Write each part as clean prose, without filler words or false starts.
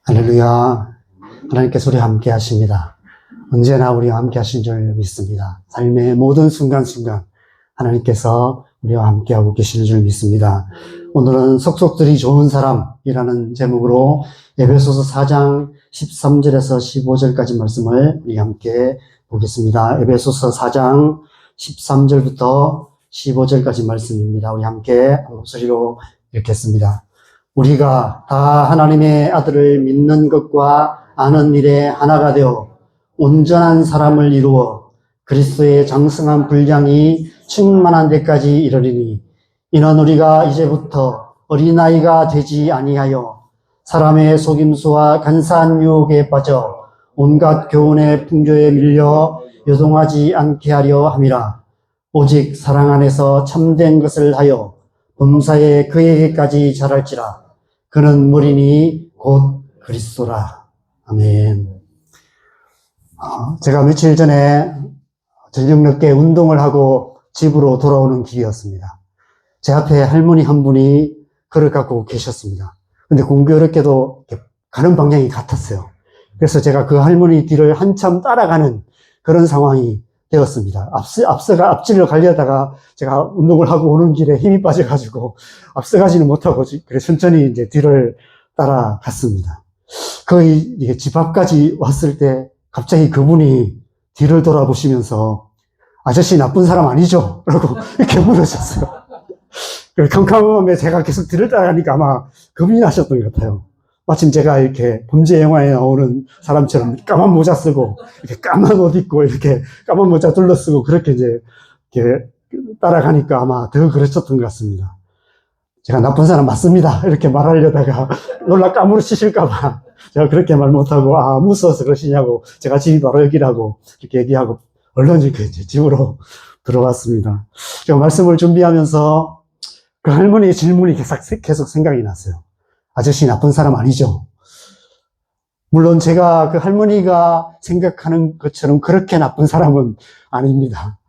할렐루야. 하나님께서 우리와 함께 하십니다. 언제나 우리와 함께 하신 줄 믿습니다. 삶의 모든 순간순간 하나님께서 우리와 함께하고 계시는 줄 믿습니다. 오늘은 속속들이 좋은 사람이라는 제목으로 에베소서 4장 13절에서 15절까지 말씀을 우리 함께 보겠습니다. 에베소서 4장 13절부터 15절까지 말씀입니다. 우리 함께 한 목소리로 읽겠습니다. 우리가 다 하나님의 아들을 믿는 것과 아는 일에 하나가 되어 온전한 사람을 이루어 그리스도의 장성한 분량이 충만한 데까지 이르리니 이는 우리가 이제부터 어린아이가 되지 아니하여 사람의 속임수와 간사한 유혹에 빠져 온갖 교훈의 풍조에 밀려 요동하지 않게 하려 함이라. 오직 사랑 안에서 참된 것을 하여 범사에 그에게까지 자랄지라. 그는 무리니 곧 그리스도라. 아멘. 제가 며칠 전에 저녁 늦게 운동을 하고 집으로 돌아오는 길이었습니다. 제 앞에 할머니 한 분이 그를 갖고 계셨습니다. 근데 공교롭게도 가는 방향이 같았어요. 그래서 제가 그 할머니 뒤를 한참 따라가는 그런 상황이 되었습니다. 앞질러 가려다가 제가 운동을 하고 오는 길에 힘이 빠져가지고 앞서가지는 못하고 그래 천천히 이제 뒤를 따라갔습니다. 거의 집 앞까지 왔을 때 갑자기 그분이 뒤를 돌아보시면서 아저씨 나쁜 사람 아니죠? 라고 이렇게 물으셨어요. 캄캄함에 제가 계속 뒤를 따라가니까 아마 겁이 나셨던 것 같아요. 마침 제가 이렇게 범죄 영화에 나오는 사람처럼 까만 모자 쓰고, 이렇게 까만 옷 입고, 이렇게 까만 모자 둘러쓰고, 그렇게 이제, 이렇게 따라가니까 아마 더 그러셨던 것 같습니다. 제가 나쁜 사람 맞습니다. 이렇게 말하려다가 놀라 까무러치실까봐 제가 그렇게 말 못하고, 무서워서 그러시냐고, 제가 집이 바로 여기라고 이렇게 얘기하고, 얼른 이렇게 이제 집으로 들어왔습니다. 제가 말씀을 준비하면서 그 할머니의 질문이 계속 생각이 났어요. 아저씨 나쁜 사람 아니죠? 물론 제가 그 할머니가 생각하는 것처럼 그렇게 나쁜 사람은 아닙니다.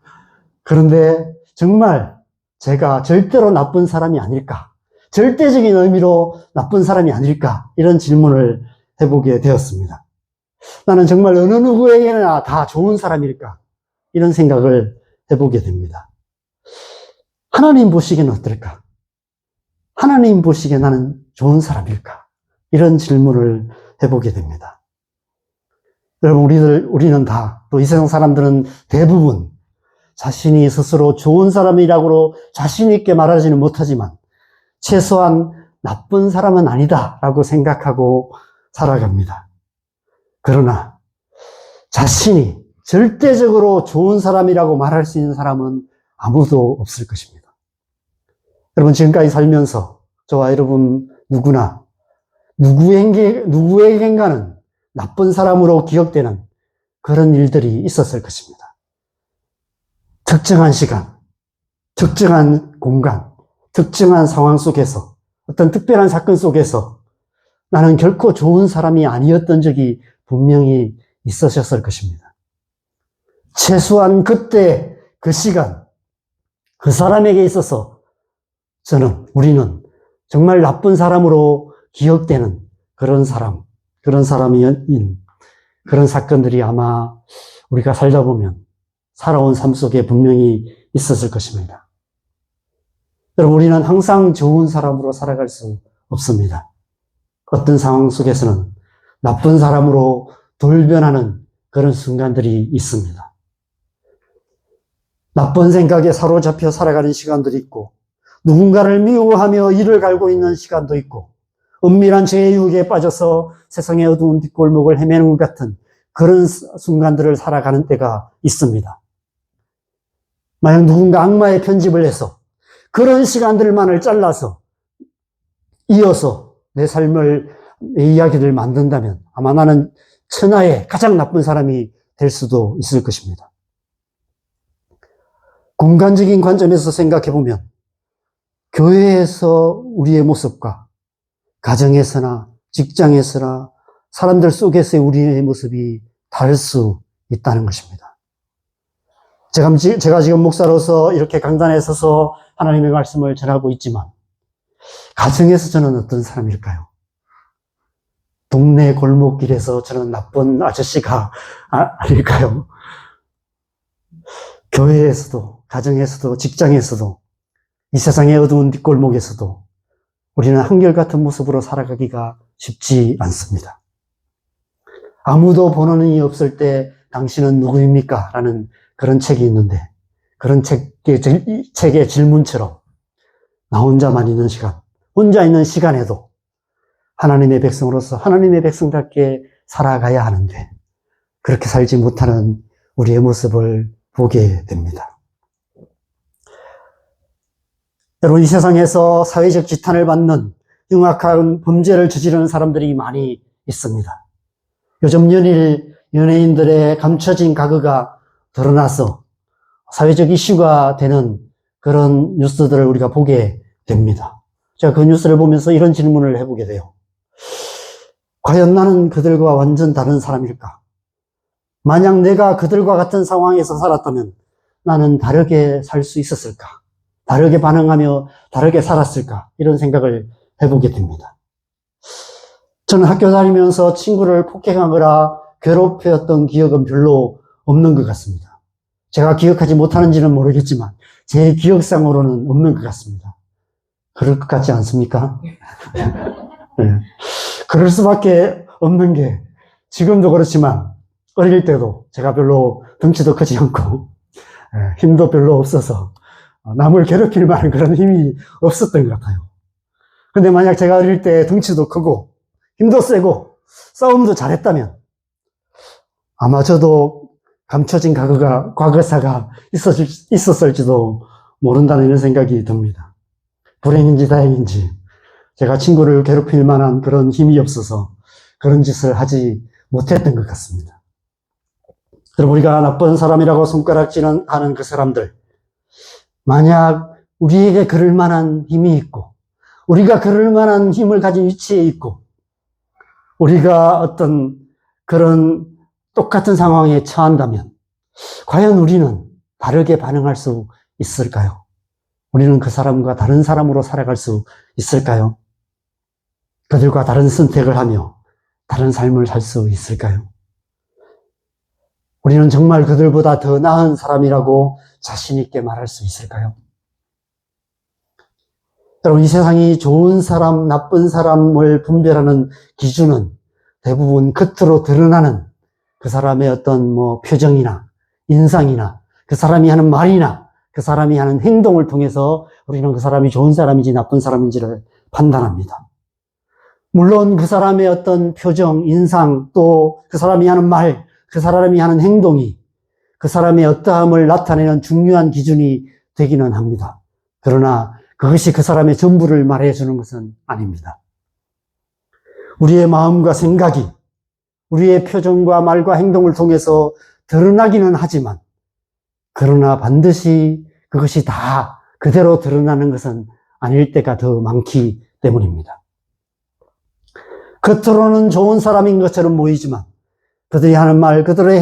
그런데 정말 제가 절대로 나쁜 사람이 아닐까? 절대적인 의미로 나쁜 사람이 아닐까? 이런 질문을 해보게 되었습니다. 나는 정말 어느 누구에게나 다 좋은 사람일까? 이런 생각을 해보게 됩니다. 하나님 보시기에는 어떨까? 하나님 보시기에 나는 좋은 사람일까? 이런 질문을 해보게 됩니다. 여러분, 우리는 다, 또 이 세상 사람들은 대부분 자신이 스스로 좋은 사람이라고 자신있게 말하지는 못하지만 최소한 나쁜 사람은 아니다라고 생각하고 살아갑니다. 그러나 자신이 절대적으로 좋은 사람이라고 말할 수 있는 사람은 아무도 없을 것입니다. 여러분, 지금까지 살면서 저와 여러분 누구나 누구에겐가는 나쁜 사람으로 기억되는 그런 일들이 있었을 것입니다. 특정한 시간, 특정한 공간, 특정한 상황 속에서 어떤 특별한 사건 속에서 나는 결코 좋은 사람이 아니었던 적이 분명히 있으셨을 것입니다. 최소한 그때 그 시간 그 사람에게 있어서 우리는 정말 나쁜 사람으로 기억되는 그런 사람인 그런 사건들이 아마 우리가 살다 보면 살아온 삶 속에 분명히 있었을 것입니다. 여러분, 우리는 항상 좋은 사람으로 살아갈 수 없습니다. 어떤 상황 속에서는 나쁜 사람으로 돌변하는 그런 순간들이 있습니다. 나쁜 생각에 사로잡혀 살아가는 시간들이 있고, 누군가를 미워하며 이를 갈고 있는 시간도 있고, 은밀한 죄의 유혹에 빠져서 세상의 어두운 뒷골목을 헤매는 것 같은 그런 순간들을 살아가는 때가 있습니다. 만약 누군가 악마의 편집을 해서 그런 시간들만을 잘라서 이어서 내 이야기를 만든다면 아마 나는 천하의 가장 나쁜 사람이 될 수도 있을 것입니다. 공간적인 관점에서 생각해보면 교회에서 우리의 모습과 가정에서나 직장에서나 사람들 속에서의 우리의 모습이 다를 수 있다는 것입니다. 제가 지금 목사로서 이렇게 강단에 서서 하나님의 말씀을 전하고 있지만 가정에서 저는 어떤 사람일까요? 동네 골목길에서 저는 나쁜 아저씨가 아닐까요? 교회에서도, 가정에서도, 직장에서도, 이 세상의 어두운 뒷골목에서도 우리는 한결같은 모습으로 살아가기가 쉽지 않습니다. 아무도 보는 이이 없을 때 당신은 누구입니까? 라는 그런 책이 있는데, 그런 책의 질문처럼 나 혼자만 있는 시간, 혼자 있는 시간에도 하나님의 백성으로서 하나님의 백성답게 살아가야 하는데 그렇게 살지 못하는 우리의 모습을 보게 됩니다. 여러분, 이 세상에서 사회적 지탄을 받는 흉악한 범죄를 저지르는 사람들이 많이 있습니다. 요즘 연예인들의 감춰진 가그가 드러나서 사회적 이슈가 되는 그런 뉴스들을 우리가 보게 됩니다. 제가 그 뉴스를 보면서 이런 질문을 해보게 돼요. 과연 나는 그들과 완전 다른 사람일까? 만약 내가 그들과 같은 상황에서 살았다면 나는 다르게 살 수 있었을까? 다르게 반응하며 다르게 살았을까? 이런 생각을 해보게 됩니다. 저는 학교 다니면서 친구를 폭행하거나 괴롭혔던 기억은 별로 없는 것 같습니다. 제가 기억하지 못하는지는 모르겠지만 제 기억상으로는 없는 것 같습니다. 그럴 것 같지 않습니까? 네. 그럴 수밖에 없는 게 지금도 그렇지만 어릴 때도 제가 별로 덩치도 크지 않고 힘도 별로 없어서 남을 괴롭힐 만한 그런 힘이 없었던 것 같아요. 근데 만약 제가 어릴 때 덩치도 크고 힘도 세고 싸움도 잘했다면 아마 저도 감춰진 과거사가 있었을지도 모른다는 이런 생각이 듭니다. 불행인지 다행인지 제가 친구를 괴롭힐 만한 그런 힘이 없어서 그런 짓을 하지 못했던 것 같습니다. 여러분, 우리가 나쁜 사람이라고 손가락질하는 그 사람들, 만약 우리에게 그럴 만한 힘이 있고 우리가 그럴 만한 힘을 가진 위치에 있고 우리가 어떤 그런 똑같은 상황에 처한다면 과연 우리는 다르게 반응할 수 있을까요? 우리는 그 사람과 다른 사람으로 살아갈 수 있을까요? 그들과 다른 선택을 하며 다른 삶을 살 수 있을까요? 우리는 정말 그들보다 더 나은 사람이라고 자신 있게 말할 수 있을까요? 여러분, 이 세상이 좋은 사람, 나쁜 사람을 분별하는 기준은 대부분 겉으로 드러나는 그 사람의 어떤 표정이나 인상이나 그 사람이 하는 말이나 그 사람이 하는 행동을 통해서 우리는 그 사람이 좋은 사람인지 나쁜 사람인지를 판단합니다. 물론 그 사람의 어떤 표정, 인상, 또 그 사람이 하는 말, 그 사람이 하는 행동이 그 사람의 어떠함을 나타내는 중요한 기준이 되기는 합니다. 그러나 그것이 그 사람의 전부를 말해주는 것은 아닙니다. 우리의 마음과 생각이 우리의 표정과 말과 행동을 통해서 드러나기는 하지만 그러나 반드시 그것이 다 그대로 드러나는 것은 아닐 때가 더 많기 때문입니다. 겉으로는 좋은 사람인 것처럼 보이지만 그들이 하는 말, 그들의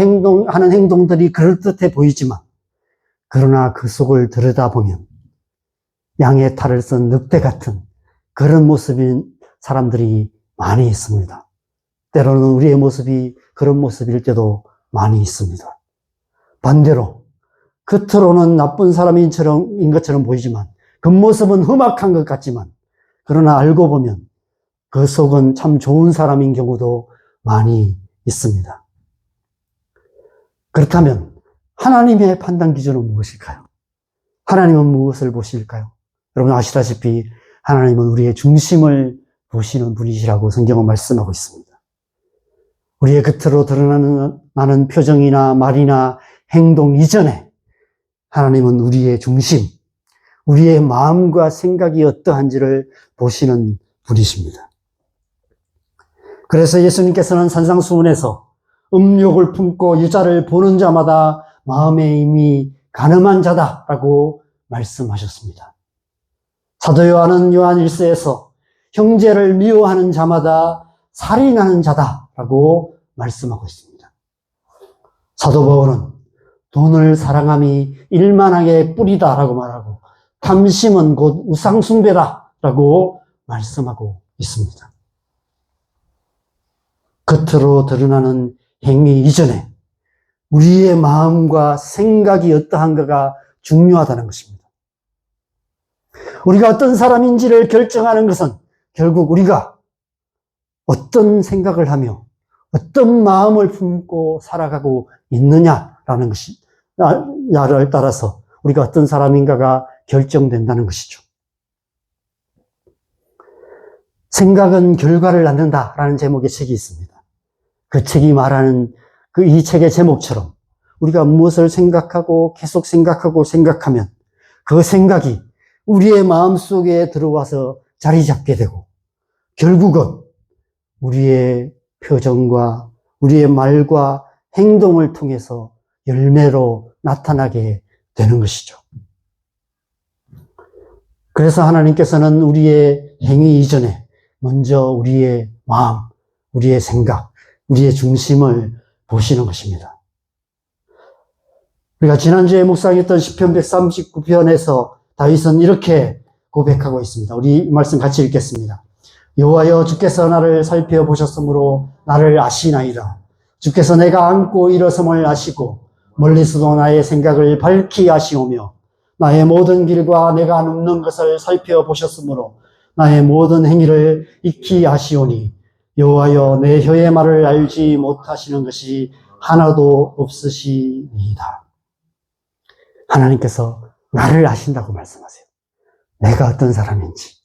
하는 행동들이 그럴듯해 보이지만 그러나 그 속을 들여다보면 양의 탈을 쓴 늑대 같은 그런 모습인 사람들이 많이 있습니다. 때로는 우리의 모습이 그런 모습일 때도 많이 있습니다. 반대로 겉으로는 나쁜 사람인 것처럼 보이지만 겉모습은 험악한 것 같지만 그러나 알고 보면 그 속은 참 좋은 사람인 경우도 많이 있습니다. 그렇다면 하나님의 판단 기준은 무엇일까요? 하나님은 무엇을 보실까요? 여러분 아시다시피 하나님은 우리의 중심을 보시는 분이시라고 성경은 말씀하고 있습니다. 우리의 겉으로 드러나는 표정이나 말이나 행동 이전에 하나님은 우리의 중심, 우리의 마음과 생각이 어떠한지를 보시는 분이십니다. 그래서 예수님께서는 산상수훈에서 음욕을 품고 여자를 보는 자마다 마음에 이미 간음한 자다라고 말씀하셨습니다. 사도 요한은 요한 1서에서 형제를 미워하는 자마다 살인하는 자다라고 말씀하고 있습니다. 사도 바울은 돈을 사랑함이 일만하게 뿌리다라고 말하고 탐심은 곧 우상숭배다라고 말씀하고 있습니다. 겉으로 드러나는 행위 이전에 우리의 마음과 생각이 어떠한가가 중요하다는 것입니다. 우리가 어떤 사람인지를 결정하는 것은 결국 우리가 어떤 생각을 하며 어떤 마음을 품고 살아가고 있느냐라는 것이, 나를 따라서 우리가 어떤 사람인가가 결정된다는 것이죠. 생각은 결과를 낳는다라는 제목의 책이 있습니다. 그 책이 말하는 이 책의 제목처럼 우리가 무엇을 생각하고 계속 생각하면 그 생각이 우리의 마음속에 들어와서 자리 잡게 되고 결국은 우리의 표정과 우리의 말과 행동을 통해서 열매로 나타나게 되는 것이죠. 그래서 하나님께서는 우리의 행위 이전에 먼저 우리의 마음, 우리의 생각, 우리의 중심을 보시는 것입니다. 우리가 지난주에 묵상했던 시편 139편에서 다윗은 이렇게 고백하고 있습니다. 우리 이 말씀 같이 읽겠습니다. 여호와여, 주께서 나를 살펴보셨으므로 나를 아시나이다. 주께서 내가 앉고 일어섬을 아시고 멀리서도 나의 생각을 밝히 아시오며 나의 모든 길과 내가 눕는 것을 살펴보셨으므로 나의 모든 행위를 익히 아시오니 여호와여, 내 혀의 말을 알지 못하시는 것이 하나도 없으시니이다. 하나님께서 나를 아신다고 말씀하세요. 내가 어떤 사람인지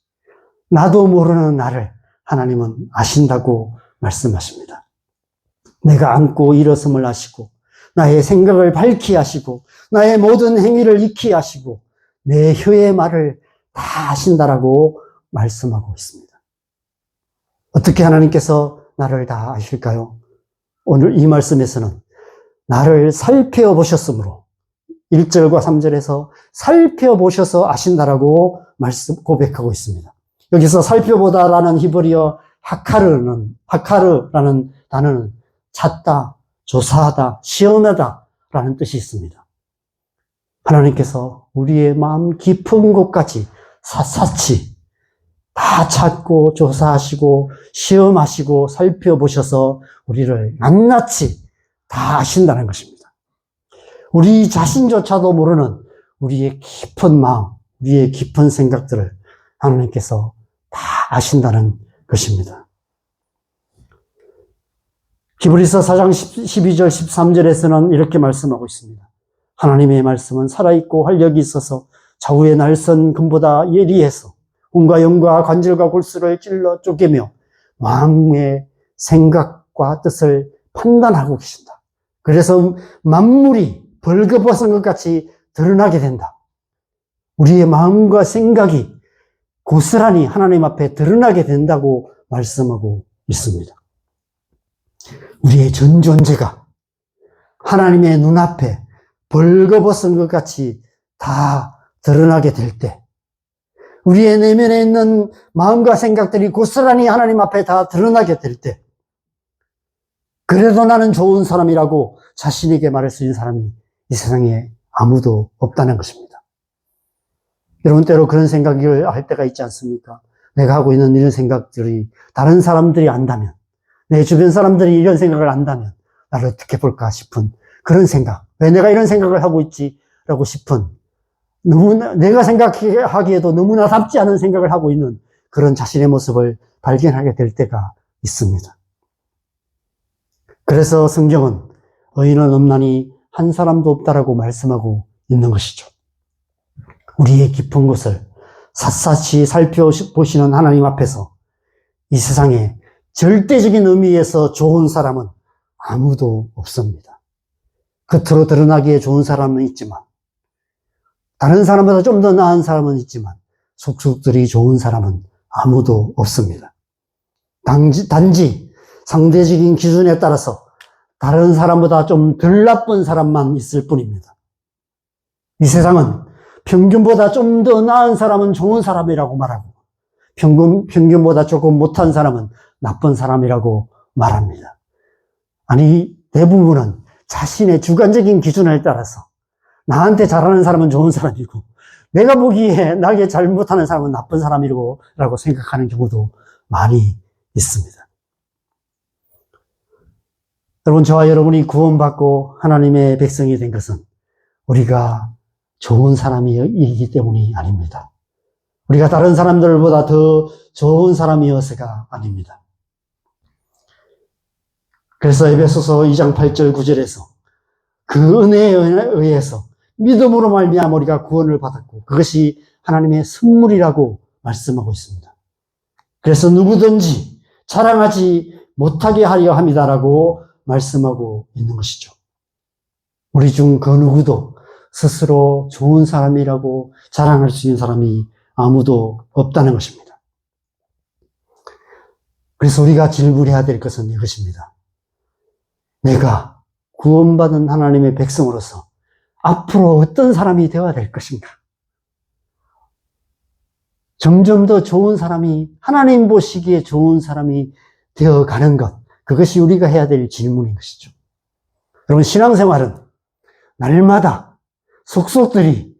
나도 모르는 나를 하나님은 아신다고 말씀하십니다. 내가 앉고 일어섬을 아시고 나의 생각을 밝히 아시고 나의 모든 행위를 익히 아시고 내 혀의 말을 다 아신다라고 말씀하고 있습니다. 어떻게 하나님께서 나를 다 아실까요? 오늘 이 말씀에서는 나를 살펴보셨으므로 1절과 3절에서 살펴보셔서 아신다라고 고백하고 있습니다. 여기서 살펴보다라는 히브리어 하카르라는 단어는 찾다, 조사하다, 시험하다라는 뜻이 있습니다. 하나님께서 우리의 마음 깊은 곳까지 샅샅이 다 찾고 조사하시고 시험하시고 살펴보셔서 우리를 낱낱이 다 아신다는 것입니다. 우리 자신조차도 모르는 우리의 깊은 마음, 우리의 깊은 생각들을 하나님께서 다 아신다는 것입니다. 히브리서 4장 12절 13절에서는 이렇게 말씀하고 있습니다. 하나님의 말씀은 살아있고 활력이 있어서 좌우의 날선 금보다 예리해서 혼과 영과 관절과 골수를 찔러 쪼개며 마음의 생각과 뜻을 판단하고 계신다. 그래서 만물이 벌거벗은 것 같이 드러나게 된다. 우리의 마음과 생각이 고스란히 하나님 앞에 드러나게 된다고 말씀하고 있습니다. 우리의 전 존재가 하나님의 눈앞에 벌거벗은 것 같이 다 드러나게 될 때, 우리의 내면에 있는 마음과 생각들이 고스란히 하나님 앞에 다 드러나게 될 때, 그래도 나는 좋은 사람이라고 자신에게 말할 수 있는 사람이 이 세상에 아무도 없다는 것입니다. 여러분, 때로 그런 생각을 할 때가 있지 않습니까? 내가 하고 있는 이런 생각들이 다른 사람들이 안다면, 내 주변 사람들이 이런 생각을 안다면 나를 어떻게 볼까 싶은 그런 생각. 왜 내가 이런 생각을 하고 있지? 라고 싶은, 너무나 내가 생각하기에도 너무나 답지 않은 생각을 하고 있는 그런 자신의 모습을 발견하게 될 때가 있습니다. 그래서 성경은 의인은 없나니 한 사람도 없다라고 말씀하고 있는 것이죠. 우리의 깊은 곳을 샅샅이 살펴보시는 하나님 앞에서 이 세상에 절대적인 의미에서 좋은 사람은 아무도 없습니다. 겉으로 드러나기에 좋은 사람은 있지만, 다른 사람보다 좀 더 나은 사람은 있지만, 속속들이 좋은 사람은 아무도 없습니다. 단지 상대적인 기준에 따라서 다른 사람보다 좀 덜 나쁜 사람만 있을 뿐입니다. 이 세상은 평균보다 좀 더 나은 사람은 좋은 사람이라고 말하고, 평균보다 조금 못한 사람은 나쁜 사람이라고 말합니다. 아니, 대부분은 자신의 주관적인 기준에 따라서 나한테 잘하는 사람은 좋은 사람이고, 내가 보기에 나에게 잘 못하는 사람은 나쁜 사람이라고 생각하는 경우도 많이 있습니다. 여러분, 저와 여러분이 구원받고 하나님의 백성이 된 것은 우리가 좋은 사람이기 때문이 아닙니다. 우리가 다른 사람들보다 더 좋은 사람이어서가 아닙니다. 그래서 에베소서 2장 8절 9절에서 그 은혜에 의해서 믿음으로 말미암아 우리가 구원을 받았고 그것이 하나님의 선물이라고 말씀하고 있습니다. 그래서 누구든지 자랑하지 못하게 하려 합니다라고 말씀하고 있는 것이죠. 우리 중 그 누구도 스스로 좋은 사람이라고 자랑할 수 있는 사람이 아무도 없다는 것입니다. 그래서 우리가 질문해야 될 것은 이것입니다. 내가 구원받은 하나님의 백성으로서 앞으로 어떤 사람이 되어야 될 것인가? 점점 더 좋은 사람이, 하나님 보시기에 좋은 사람이 되어가는 것, 그것이 우리가 해야 될 질문인 것이죠. 여러분, 신앙생활은 날마다 속속들이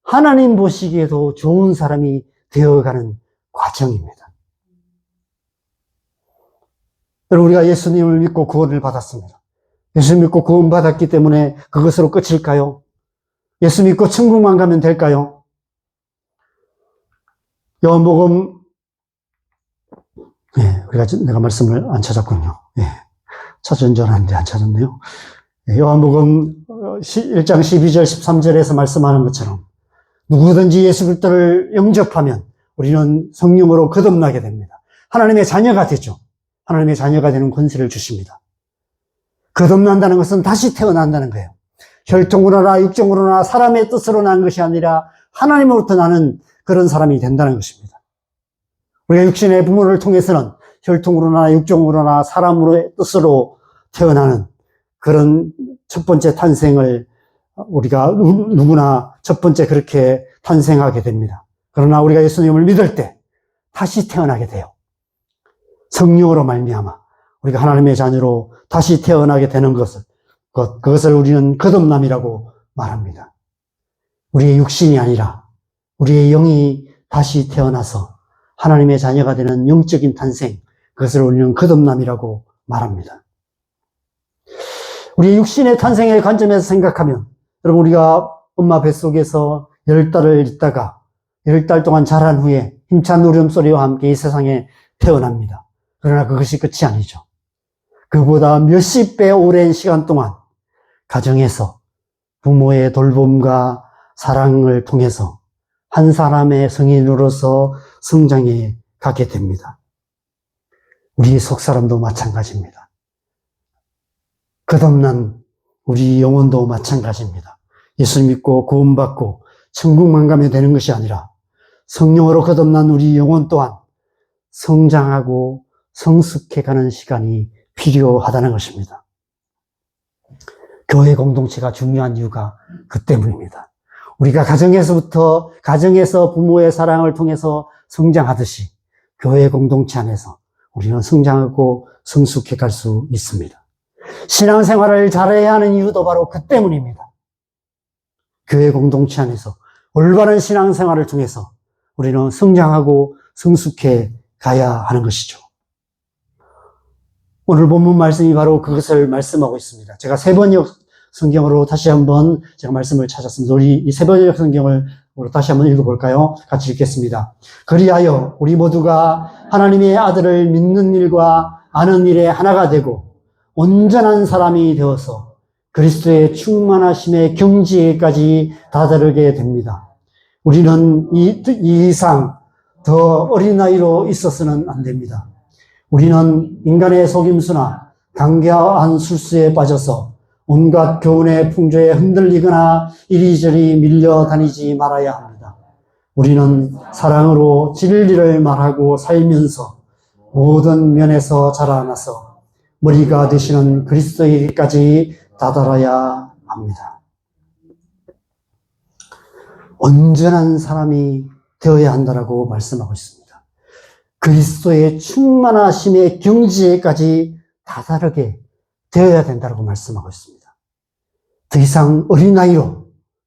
하나님 보시기에도 좋은 사람이 되어가는 과정입니다. 여러분, 우리가 예수님을 믿고 구원을 받았습니다. 예수 믿고 구원받았기 때문에 그것으로 끝일까요? 예수 믿고 천국만 가면 될까요? 요한복음, 내가 말씀을 안 찾았군요. 찾은 줄 알았는데 안 찾았네요. 요한복음 1장 12절 13절에서 말씀하는 것처럼 누구든지 예수 그리스도를 영접하면 우리는 성령으로 거듭나게 됩니다. 하나님의 자녀가 되죠. 하나님의 자녀가 되는 권세를 주십니다. 거듭난다는 것은 다시 태어난다는 거예요. 혈통으로나 육정으로나 사람의 뜻으로 난 것이 아니라 하나님으로부터 나는 그런 사람이 된다는 것입니다. 우리가 육신의 부모를 통해서는 혈통으로나 육정으로나 사람의 뜻으로 태어나는 그런 첫 번째 탄생을 우리가 누구나 첫 번째 그렇게 탄생하게 됩니다. 그러나 우리가 예수님을 믿을 때 다시 태어나게 돼요. 성령으로 말미암아 우리가 하나님의 자녀로 다시 태어나게 되는 그것을 우리는 거듭남이라고 말합니다. 우리의 육신이 아니라 우리의 영이 다시 태어나서 하나님의 자녀가 되는 영적인 탄생, 그것을 우리는 거듭남이라고 말합니다. 우리의 육신의 탄생의 관점에서 생각하면, 여러분, 우리가 엄마 뱃속에서 10달을 있다가 10달 동안 자란 후에 힘찬 울음소리와 함께 이 세상에 태어납니다. 그러나 그것이 끝이 아니죠. 그보다 몇십 배 오랜 시간 동안 가정에서 부모의 돌봄과 사랑을 통해서 한 사람의 성인으로서 성장해 가게 됩니다. 우리 속사람도 마찬가지입니다. 거듭난 우리 영혼도 마찬가지입니다. 예수 믿고 구원받고 천국만 가면 되는 것이 아니라 성령으로 거듭난 우리 영혼 또한 성장하고 성숙해가는 시간이 필요하다는 것입니다. 교회 공동체가 중요한 이유가 그 때문입니다. 우리가 가정에서 부모의 사랑을 통해서 성장하듯이 교회 공동체 안에서 우리는 성장하고 성숙해 갈 수 있습니다. 신앙생활을 잘해야 하는 이유도 바로 그 때문입니다. 교회 공동체 안에서 올바른 신앙생활을 통해서 우리는 성장하고 성숙해 가야 하는 것이죠. 오늘 본문 말씀이 바로 그것을 말씀하고 있습니다. 제가 세번역 성경으로 다시 한번 제가 말씀을 찾았습니다. 우리 이 세번역 성경을 다시 한번 읽어볼까요? 같이 읽겠습니다. 그리하여 우리 모두가 하나님의 아들을 믿는 일과 아는 일에 하나가 되고 온전한 사람이 되어서 그리스도의 충만하심의 경지에까지 다다르게 됩니다. 우리는 이 이상 더 어린 나이로 있어서는 안 됩니다. 우리는 인간의 속임수나 강교한 술수에 빠져서 온갖 교훈의 풍조에 흔들리거나 이리저리 밀려다니지 말아야 합니다. 우리는 사랑으로 진리를 말하고 살면서 모든 면에서 자라나서 머리가 되시는 그리스도에게까지 다다라야 합니다. 온전한 사람이 되어야 한다라고 말씀하고 있습니다. 그리스도의 충만하심의 경지에까지 다다르게 되어야 된다고 말씀하고 있습니다. 더 이상 어린아이로,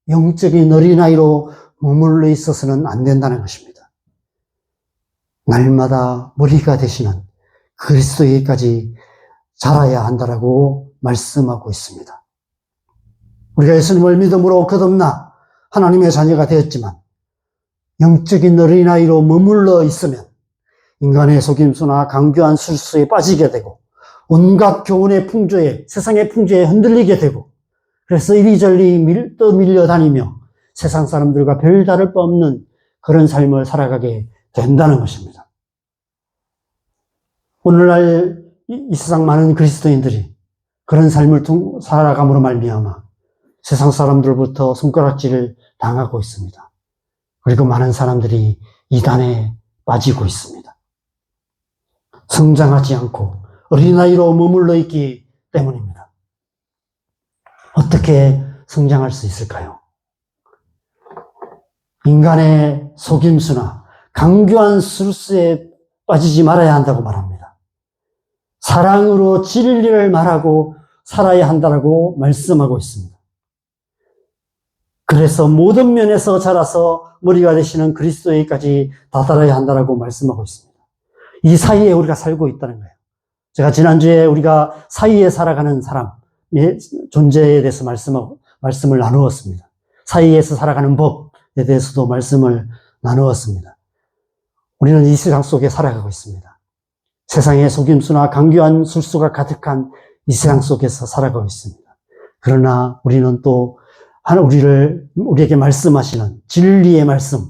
영적인 어린아이로 머물러 있어서는 안 된다는 것입니다. 날마다 머리가 되시는 그리스도에게까지 자라야 한다라고 말씀하고 있습니다. 우리가 예수님을 믿음으로 거듭나 하나님의 자녀가 되었지만 영적인 어린아이로 머물러 있으면 인간의 속임수나 강교한 술수에 빠지게 되고 온갖 교훈의 풍조에, 세상의 풍조에 흔들리게 되고 그래서 이리저리 떠밀려다니며 세상 사람들과 별다를 바 없는 그런 삶을 살아가게 된다는 것입니다. 오늘날 이 세상 많은 그리스도인들이 그런 삶을 살아감으로 말미암아 세상 사람들로부터 손가락질을 당하고 있습니다. 그리고 많은 사람들이 이단에 빠지고 있습니다. 성장하지 않고 어린아이로 머물러 있기 때문입니다. 어떻게 성장할 수 있을까요? 인간의 속임수나 강교한 술수에 빠지지 말아야 한다고 말합니다. 사랑으로 진리를 말하고 살아야 한다고 말씀하고 있습니다. 그래서 모든 면에서 자라서 머리가 되시는 그리스도에까지 다다라야 한다고 말씀하고 있습니다. 이 사이에 우리가 살고 있다는 거예요. 제가 지난주에 우리가 사이에 살아가는 사람의 존재에 대해서 말씀을 나누었습니다. 사이에서 살아가는 법에 대해서도 말씀을 나누었습니다. 우리는 이 세상 속에 살아가고 있습니다. 세상의 속임수나 강교한 술수가 가득한 이 세상 속에서 살아가고 있습니다. 그러나 우리는 또 우리에게 말씀하시는 진리의 말씀,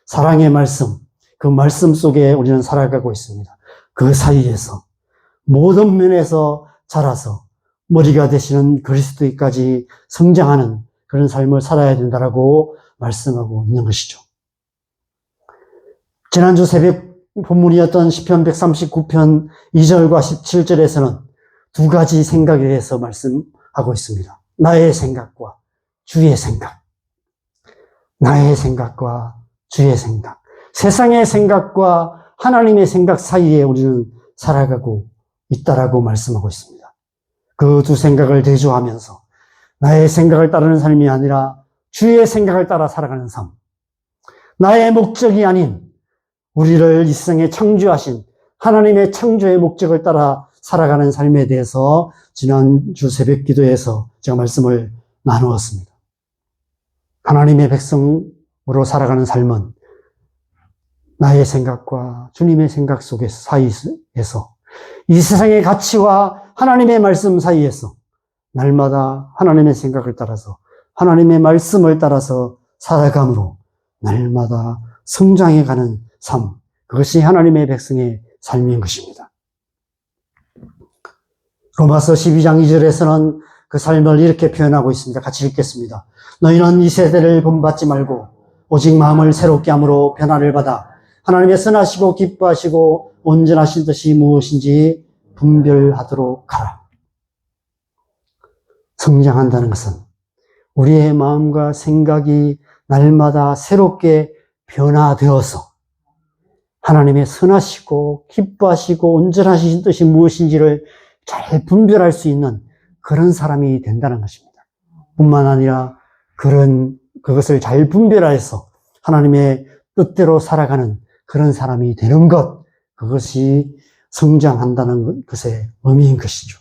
사랑의 말씀, 그 말씀 속에 우리는 살아가고 있습니다. 그 사이에서 모든 면에서 자라서 머리가 되시는 그리스도까지 성장하는 그런 삶을 살아야 된다라고 말씀하고 있는 것이죠. 지난주 새벽 본문이었던 시편 139편 2절과 17절에서는 두 가지 생각에 대해서 말씀하고 있습니다. 나의 생각과 주의 생각. 나의 생각과 주의 생각. 세상의 생각과 하나님의 생각 사이에 우리는 살아가고 있다라고 말씀하고 있습니다. 그 두 생각을 대조하면서 나의 생각을 따르는 삶이 아니라 주의 생각을 따라 살아가는 삶. 나의 목적이 아닌 우리를 이 세상에 창조하신 하나님의 창조의 목적을 따라 살아가는 삶에 대해서 지난주 새벽 기도에서 제가 말씀을 나누었습니다. 하나님의 백성으로 살아가는 삶은 나의 생각과 주님의 생각 속에서 사이에서 이 세상의 가치와 하나님의 말씀 사이에서 날마다 하나님의 생각을 따라서 하나님의 말씀을 따라서 살아감으로 날마다 성장해가는 삶, 그것이 하나님의 백성의 삶인 것입니다. 로마서 12장 2절에서는 그 삶을 이렇게 표현하고 있습니다. 같이 읽겠습니다. 너희는 이 세대를 본받지 말고 오직 마음을 새롭게 함으로 변화를 받아 하나님의 선하시고 기뻐하시고 온전하신 뜻이 무엇인지 분별하도록 하라. 성장한다는 것은 우리의 마음과 생각이 날마다 새롭게 변화되어서 하나님의 선하시고 기뻐하시고 온전하신 뜻이 무엇인지를 잘 분별할 수 있는 그런 사람이 된다는 것입니다. 뿐만 아니라 그것을 잘 분별해서 하나님의 뜻대로 살아가는 그런 사람이 되는 것, 그것이 성장한다는 것의 의미인 것이죠.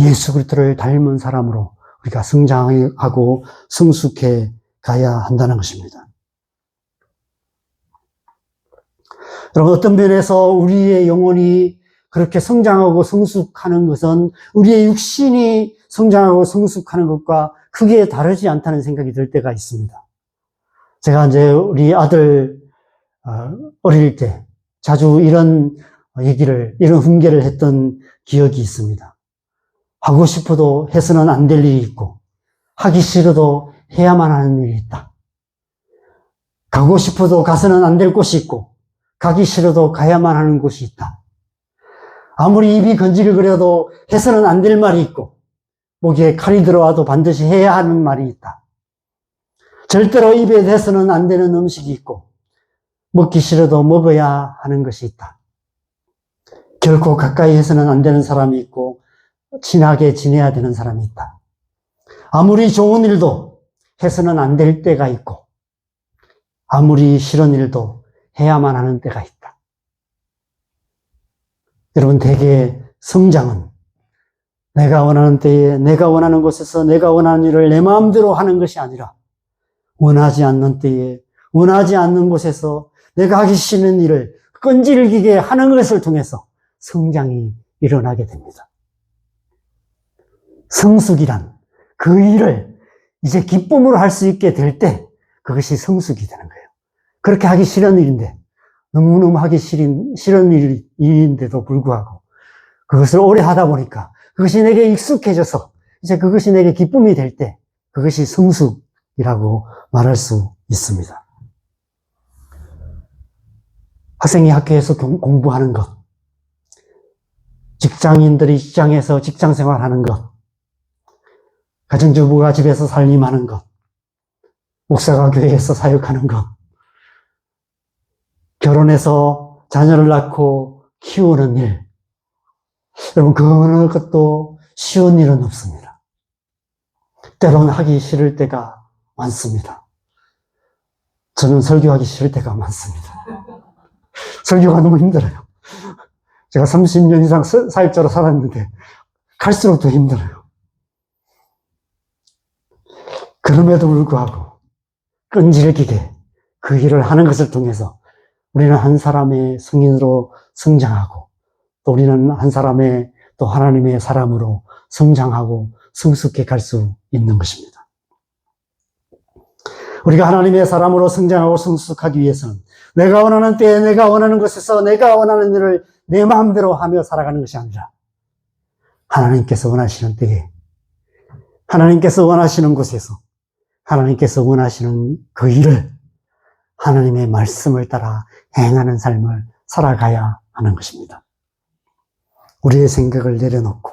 예수 그리스도를 닮은 사람으로 우리가 성장하고 성숙해 가야 한다는 것입니다. 여러분, 어떤 면에서 우리의 영혼이 그렇게 성장하고 성숙하는 것은 우리의 육신이 성장하고 성숙하는 것과 크게 다르지 않다는 생각이 들 때가 있습니다. 제가 이제 우리 아들 어릴 때 자주 이런 훈계를 했던 기억이 있습니다. 하고 싶어도 해서는 안 될 일이 있고 하기 싫어도 해야만 하는 일이 있다. 가고 싶어도 가서는 안 될 곳이 있고 가기 싫어도 가야만 하는 곳이 있다. 아무리 입이 건질거려도 해서는 안 될 말이 있고 목에 칼이 들어와도 반드시 해야 하는 말이 있다. 절대로 입에 대서는 안 되는 음식이 있고 먹기 싫어도 먹어야 하는 것이 있다. 결코 가까이 해서는 안 되는 사람이 있고 친하게 지내야 되는 사람이 있다. 아무리 좋은 일도 해서는 안 될 때가 있고 아무리 싫은 일도 해야만 하는 때가 있다. 여러분, 대개 성장은 내가 원하는 때에 내가 원하는 곳에서 내가 원하는 일을 내 마음대로 하는 것이 아니라 원하지 않는 때에 원하지 않는 곳에서 내가 하기 싫은 일을 끈질기게 하는 것을 통해서 성장이 일어나게 됩니다. 성숙이란 그 일을 이제 기쁨으로 할 수 있게 될 때 그것이 성숙이 되는 거예요. 그렇게 하기 싫은 일인데 너무너무 하기 싫은 일인데도 불구하고 그것을 오래 하다 보니까 그것이 내게 익숙해져서 이제 그것이 내게 기쁨이 될 때 그것이 성숙이라고 말할 수 있습니다. 학생이 학교에서 공부하는 것, 직장인들이 직장에서 직장 생활하는 것, 가정주부가 집에서 살림하는 것, 목사가 교회에서 사역하는 것, 결혼해서 자녀를 낳고 키우는 일, 여러분 그 어느 것도 쉬운 일은 없습니다. 때로는 하기 싫을 때가 많습니다. 저는 설교하기 싫을 때가 많습니다. 설교가 너무 힘들어요. 제가 30년 이상 사역자로 살았는데 갈수록 더 힘들어요. 그럼에도 불구하고 끈질기게 그 일을 하는 것을 통해서 우리는 한 사람의 성인으로 성장하고 또 우리는 한 사람의 또 하나님의 사람으로 성장하고 성숙해 갈 수 있는 것입니다. 우리가 하나님의 사람으로 성장하고 성숙하기 위해서는 내가 원하는 때에 내가 원하는 곳에서 내가 원하는 일을 내 마음대로 하며 살아가는 것이 아니라 하나님께서 원하시는 때에 하나님께서 원하시는 곳에서 하나님께서 원하시는 그 일을 하나님의 말씀을 따라 행하는 삶을 살아가야 하는 것입니다. 우리의 생각을 내려놓고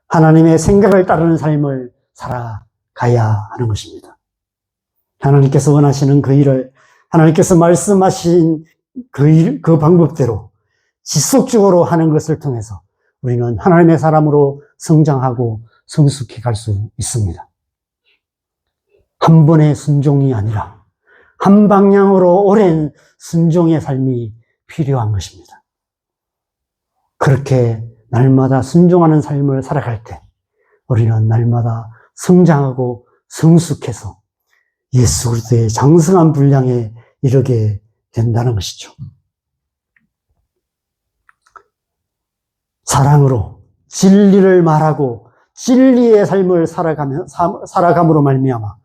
하나님의 생각을 따르는 삶을 살아가야 하는 것입니다. 하나님께서 원하시는 그 일을 하나님께서 말씀하신 그 방법대로 지속적으로 하는 것을 통해서 우리는 하나님의 사람으로 성장하고 성숙해 갈 수 있습니다. 한 번의 순종이 아니라 한 방향으로 오랜 순종의 삶이 필요한 것입니다. 그렇게 날마다 순종하는 삶을 살아갈 때 우리는 날마다 성장하고 성숙해서 예수 그리스도의 장성한 분량에 이르게 된다는 것이죠. 사랑으로 진리를 말하고 진리의 삶을 살아감으로 말미암아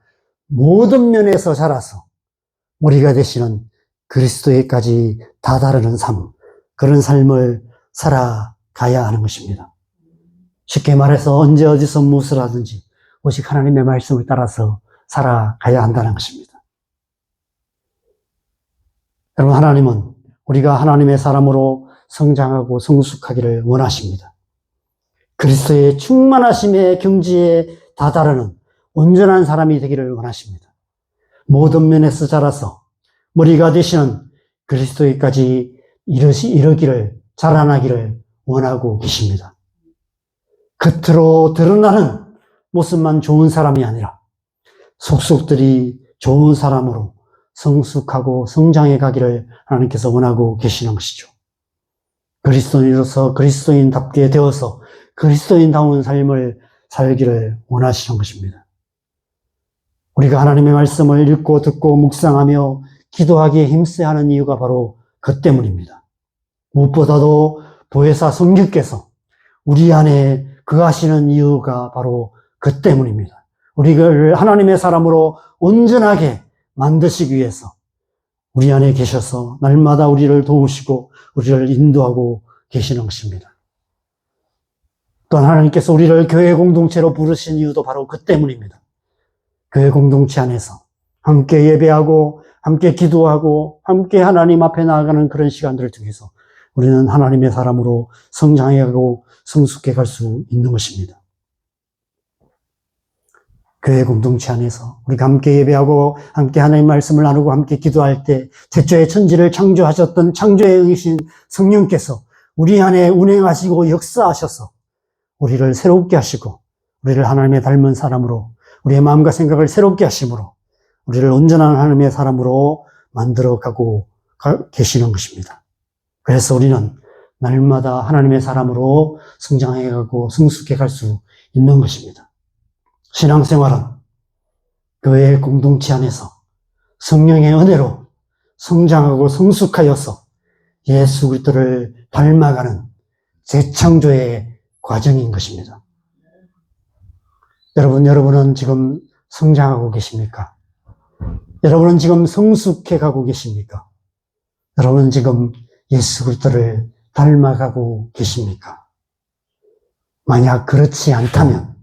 모든 면에서 자라서 우리가 되시는 그리스도에까지 다다르는 삶, 그런 삶을 살아가야 하는 것입니다. 쉽게 말해서 언제 어디서 무엇을 하든지 오직 하나님의 말씀을 따라서 살아가야 한다는 것입니다. 여러분, 하나님은 우리가 하나님의 사람으로 성장하고 성숙하기를 원하십니다. 그리스도의 충만하심의 경지에 다다르는 온전한 사람이 되기를 원하십니다. 모든 면에서 자라서 머리가 되시는 그리스도에까지 이르기를 자라나기를 원하고 계십니다. 겉으로 드러나는 모습만 좋은 사람이 아니라 속속들이 좋은 사람으로 성숙하고 성장해 가기를 하나님께서 원하고 계시는 것이죠. 그리스도인으로서 그리스도인답게 되어서 그리스도인다운 삶을 살기를 원하시는 것입니다. 우리가 하나님의 말씀을 읽고 듣고 묵상하며 기도하기에 힘써야 하는 이유가 바로 그 때문입니다. 무엇보다도 보혜사 성령께서 우리 안에 거하시는 이유가 바로 그 때문입니다. 우리를 하나님의 사람으로 온전하게 만드시기 위해서 우리 안에 계셔서 날마다 우리를 도우시고 우리를 인도하고 계시는 것입니다. 또한 하나님께서 우리를 교회 공동체로 부르신 이유도 바로 그 때문입니다. 교회 공동체 안에서 함께 예배하고 함께 기도하고 함께 하나님 앞에 나아가는 그런 시간들을 통해서 우리는 하나님의 사람으로 성장해가고 성숙해 갈 수 있는 것입니다. 교회 공동체 안에서 우리가 함께 예배하고 함께 하나님의 말씀을 나누고 함께 기도할 때 태초에 천지를 창조하셨던 창조의 의신 성령께서 우리 안에 운행하시고 역사하셔서 우리를 새롭게 하시고 우리를 하나님의 닮은 사람으로 우리의 마음과 생각을 새롭게 하심으로 우리를 온전한 하나님의 사람으로 만들어가고 계시는 것입니다. 그래서 우리는 날마다 하나님의 사람으로 성장해가고 성숙해 갈 수 있는 것입니다. 신앙생활은 교회의 공동체 안에서 성령의 은혜로 성장하고 성숙하여서 예수 그리스도를 닮아가는 재창조의 과정인 것입니다. 여러분은 지금 성장하고 계십니까? 여러분은 지금 성숙해 가고 계십니까? 여러분은 지금 예수 그리스도를 닮아가고 계십니까? 만약 그렇지 않다면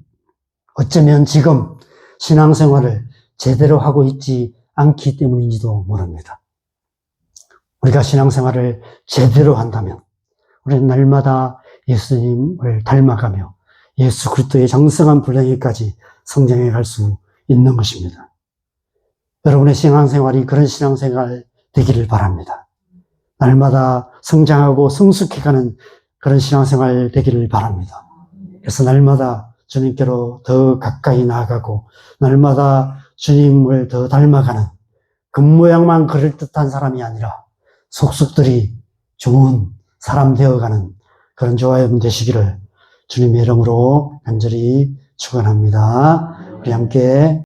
어쩌면 지금 신앙생활을 제대로 하고 있지 않기 때문인지도 모릅니다. 우리가 신앙생활을 제대로 한다면 우리는 날마다 예수님을 닮아가며 예수 그리스도의 장성한 분량에까지 성장해 갈 수 있는 것입니다. 여러분의 신앙생활이 그런 신앙생활 되기를 바랍니다. 날마다 성장하고 성숙해가는 그런 신앙생활 되기를 바랍니다. 그래서 날마다 주님께로 더 가까이 나아가고 날마다 주님을 더 닮아가는 겉모양만 그럴듯한 사람이 아니라 속속들이 좋은 사람 되어가는 그런 저와 여러분 되시기를 주님의 이름으로 간절히 축원합니다. 우리 함께